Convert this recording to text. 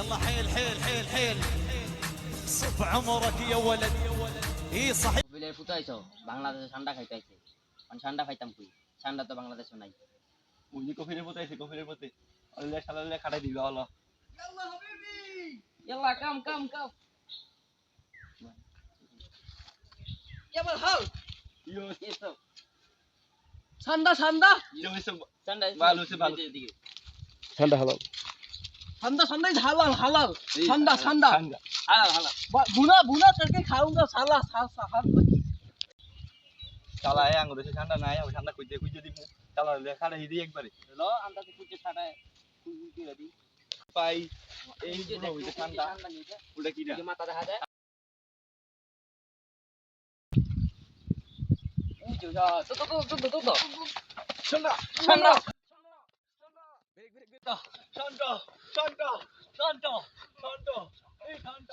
يلا حيل حيل حيل حيل صف عمرك يا ولد اي صحيح বিলের ফুটাইছো বাংলাদেশে ঠান্ডা খাইতে আইছে মানে ঠান্ডা খাইতাম কই ঠান্ডা তো বাংলাদেশে নাই ওই যে কফিলের মতো আছে কফিলের মতো আল্লাহ সালাল্লাহ খাটাই দিবা আল্লাহ ইয়াল্লা কাম কাম কাম কেমন হাল ইয়ো এসো ঠান্ডা ঠান্ডা ইয়ো এসো ঠান্ডা ভালো হইছে ভালো এদিকে ঠান্ডা ঠান্ডাই হালাল হালাল ঠান্ডা ঠান্ডা ঠান্ডা হালাল হালাল बुना बुना करके खाऊंगा साला साला চালা এই আঙ্গুর দেশে ঠান্ডা নাই আমি ঠান্ডা কইতে কইতে দিমু চালা লে খাটাই দিই একবারে লো আমরা তো কুচে ছাড়ায় কুচি দি পাই এই এই যে যে দেখো ঠান্ডা ঠান্ডা নিচে ওটা কি না যে মাথা দেখা যায় এই যে তো ঠান্ডা ঠান্ডা ঠান্ডা ঠান্ডা ঠান্ডা ঠান্ডা এই ঠান্ডা